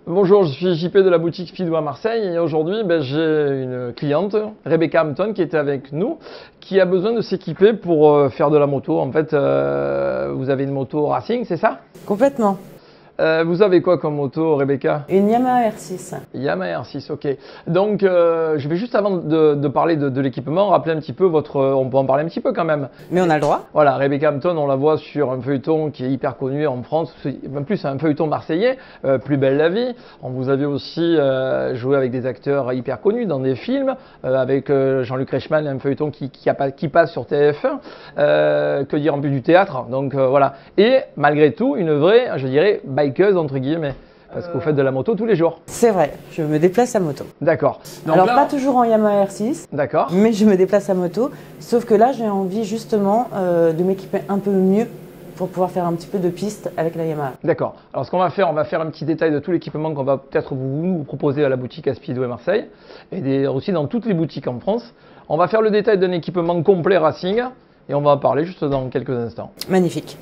Bonjour, je suis JP de la boutique Speedway à Marseille et aujourd'hui j'ai une cliente, Rebecca Hampton, qui était avec nous, qui a besoin de s'équiper pour faire de la moto. En fait, vous avez une moto racing, c'est ça? Complètement. Vous avez quoi comme moto, Rebecca? Une Yamaha R6. Yamaha R6, ok. Donc, je vais juste avant de parler de l'équipement, rappeler un petit peu votre... On peut en parler un petit peu quand même. Mais on a le droit. Voilà, Rebecca Hampton, on la voit sur un feuilleton qui est hyper connu en France, en plus un feuilleton marseillais, Plus belle la vie. Vous avez aussi joué avec des acteurs hyper connus dans des films, avec Jean-Luc Reichmann, un feuilleton qui passe sur TF1. Que dire en plus du théâtre, donc voilà. Et malgré tout, une vraie, je dirais, bikeuse entre guillemets. Parce que vous faites de la moto tous les jours. C'est vrai, je me déplace à moto. D'accord. Alors là, pas toujours en Yamaha R6, d'accord. Mais je me déplace à moto. Sauf que là, j'ai envie justement de m'équiper un peu mieux pour pouvoir faire un petit peu de piste avec la Yamaha. D'accord. Alors ce qu'on va faire, on va faire un petit détail de tout l'équipement qu'on va peut-être vous proposer à la boutique à Speedway Marseille et aussi dans toutes les boutiques en France. On va faire le détail d'un équipement complet racing et on va en parler juste dans quelques instants. Magnifique.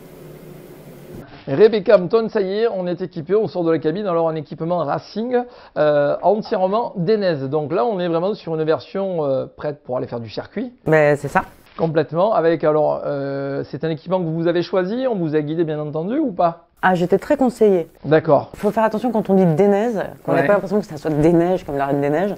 Rebecca Hampton, ça y est, on est équipé, on sort de la cabine, alors un équipement racing entièrement DNES. Donc là, on est vraiment sur une version prête pour aller faire du circuit. Ben, c'est ça. Complètement, avec alors, c'est un équipement que vous avez choisi, on vous a guidé bien entendu ou pas? Ah, j'étais très conseillée. D'accord. Il faut faire attention quand on dit DNES, qu'on n'a pas l'impression que ça soit des neiges comme la Reine des Neiges.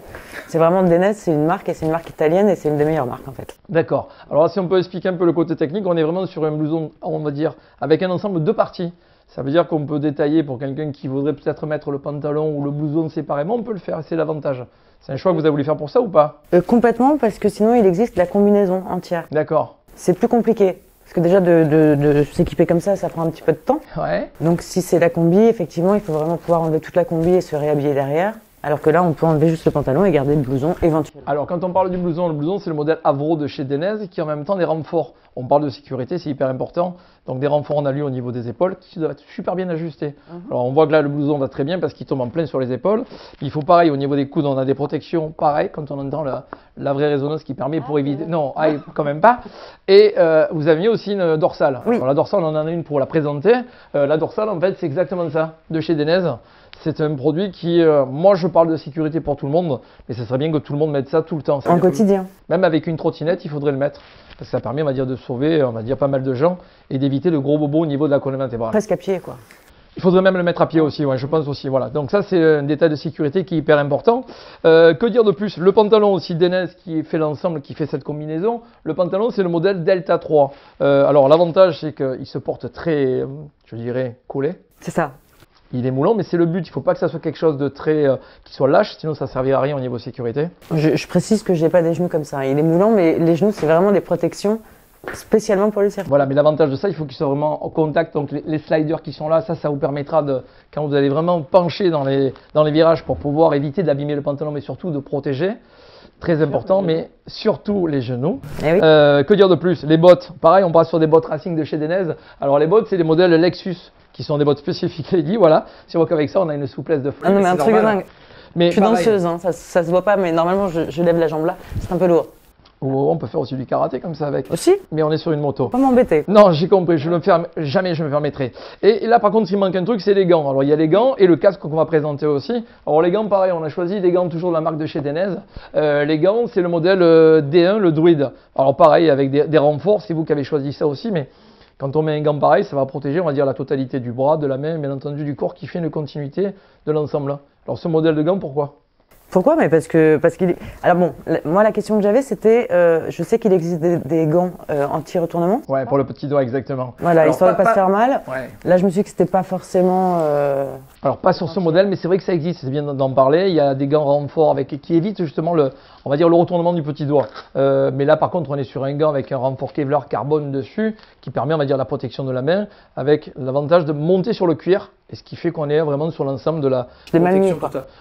C'est vraiment DNES, c'est une marque et c'est une marque italienne et c'est une des meilleures marques en fait. D'accord. Alors si on peut expliquer un peu le côté technique, on est vraiment sur un blouson, on va dire, avec un ensemble de deux parties. Ça veut dire qu'on peut détailler pour quelqu'un qui voudrait peut-être mettre le pantalon ou le blouson séparément, on peut le faire, c'est l'avantage. C'est un choix que vous avez voulu faire pour ça ou pas? Complètement, parce que sinon il existe la combinaison entière. D'accord. C'est plus compliqué. Parce que déjà de s'équiper comme ça prend un petit peu de temps. Ouais. Donc si c'est la combi, effectivement, il faut vraiment pouvoir enlever toute la combi et se réhabiller derrière. Alors que là, on peut enlever juste le pantalon et garder le blouson éventuellement. Alors quand on parle du blouson, le blouson c'est le modèle Avro de chez DNES qui a en même temps des renforts. On parle de sécurité, c'est hyper important. Donc des renforts en alu au niveau des épaules qui doivent être super bien ajustés. Alors on voit que là le blouson va très bien parce qu'il tombe en plein sur les épaules. Il faut pareil au niveau des coudes, on a des protections pareil quand on entend la vraie résonance qui permet pour éviter... Non, quand même pas. Et vous avez mis aussi une dorsale. Oui. Alors la dorsale on en a une pour la présenter. La dorsale en fait c'est exactement ça de chez DNES. C'est un produit qui, moi je parle de sécurité pour tout le monde, mais ça serait bien que tout le monde mette ça tout le temps. En quotidien. Même avec une trottinette, il faudrait le mettre. Parce que ça permet, on va dire, de sauver, on va dire, pas mal de gens et d'éviter le gros bobo au niveau de la colonne vertébrale. Presque à pied, quoi. Il faudrait même le mettre à pied aussi, ouais, je pense aussi. Voilà. Donc ça, c'est un détail de sécurité qui est hyper important. Que dire de plus? Le pantalon aussi DNES qui fait l'ensemble, qui fait cette combinaison. Le pantalon, c'est le modèle Delta 3. Alors l'avantage, c'est qu'il se porte très, je dirais, collé. C'est ça. Il est moulant, mais c'est le but. Il ne faut pas que ça soit quelque chose de très qui soit lâche, sinon ça ne servira à rien au niveau sécurité. Je précise que je n'ai pas des genoux comme ça. Il est moulant, mais les genoux, c'est vraiment des protections spécialement pour le circuit. Voilà, mais l'avantage de ça, il faut qu'il soit vraiment en contact. Donc les sliders qui sont là, ça vous permettra de, quand vous allez vraiment pencher dans les virages pour pouvoir éviter d'abîmer le pantalon, mais surtout de protéger. Très important, mais surtout les genoux. Eh oui. Que dire de plus? Les bottes, pareil, on passe sur des bottes racing de chez DNES. Alors les bottes, c'est des modèles Lexus, qui sont des bottes spécifiques. Il dit voilà, si on voit qu'avec ça, on a une souplesse de fou. Ah non, mais un truc de dingue. Mais je suis pareil, danseuse, hein, ça se voit pas, mais normalement, je lève la jambe là. C'est un peu lourd. on peut faire aussi du karaté comme ça avec. Aussi? Mais on est sur une moto. Pas m'embêter. Non, j'ai compris, jamais je me permettrai. Et là, par contre, il manque un truc, c'est les gants. Alors, il y a les gants et le casque qu'on va présenter aussi. Alors, les gants, pareil, on a choisi des gants toujours de la marque de chez DNES. Les gants, c'est le modèle D1, le Druid. Alors, pareil, avec des renforts, c'est vous qui avez choisi ça aussi, mais quand on met un gant pareil, ça va protéger, on va dire, la totalité du bras, de la main, bien entendu, du corps, qui fait une continuité de l'ensemble. Alors, ce modèle de gants, pourquoi? Pourquoi? Mais parce qu'il est... Alors bon, moi la question que j'avais c'était, je sais qu'il existe des gants anti-retournement. Ouais, pour le petit doigt, exactement. Voilà, alors, histoire de pas se faire mal. Ouais. Là je me suis dit que c'était pas forcément... Alors pas sur ce modèle, mais c'est vrai que ça existe, c'est bien d'en parler. Il y a des gants renforts qui évitent justement on va dire le retournement du petit doigt. Mais là par contre on est sur un gant avec un renfort Kevlar carbone dessus qui permet on va dire la protection de la main avec l'avantage de monter sur le cuir. Et ce qui fait qu'on est vraiment sur l'ensemble de la protection.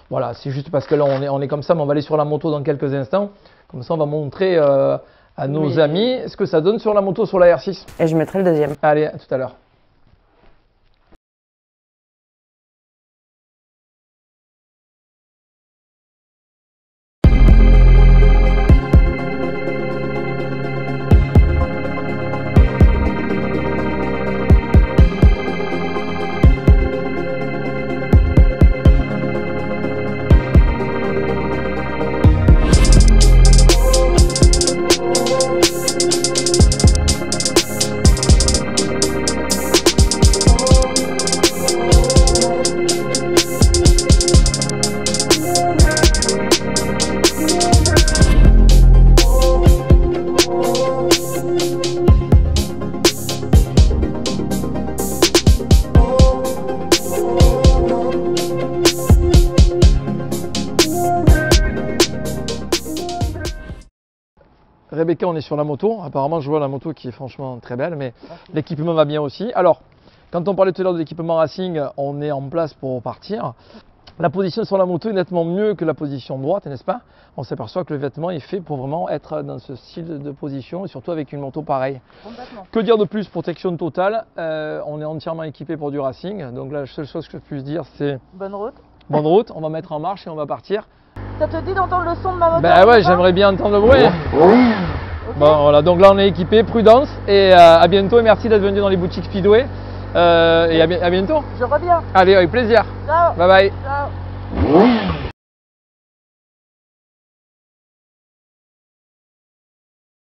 Voilà, c'est juste parce que là on est comme ça, mais on va aller sur la moto dans quelques instants. Comme ça on va montrer à nos amis ce que ça donne sur la moto sur la R6. Et je mettrai le deuxième. Allez, à tout à l'heure. Rebecca, on est sur la moto. Apparemment, je vois la moto qui est franchement très belle, mais l'équipement va bien aussi. Alors, quand on parlait tout à l'heure de l'équipement racing, on est en place pour partir. La position sur la moto est nettement mieux que la position droite, n'est-ce pas? On s'aperçoit que le vêtement est fait pour vraiment être dans ce style de position, et surtout avec une moto pareille. Complètement. Que dire de plus? Protection totale. On est entièrement équipé pour du racing. Donc la seule chose que je puisse dire, c'est Bonne route. bonne route. On va mettre en marche et on va partir. Ça te dit d'entendre le son de ma moto? Ben ouais, j'aimerais bien entendre le bruit. Okay. Bon voilà, donc là on est équipé, prudence, et à bientôt, et merci d'être venu dans les boutiques Speedway. Et à bientôt. Je reviens. Allez, avec plaisir. Ciao. Bye bye. Ciao.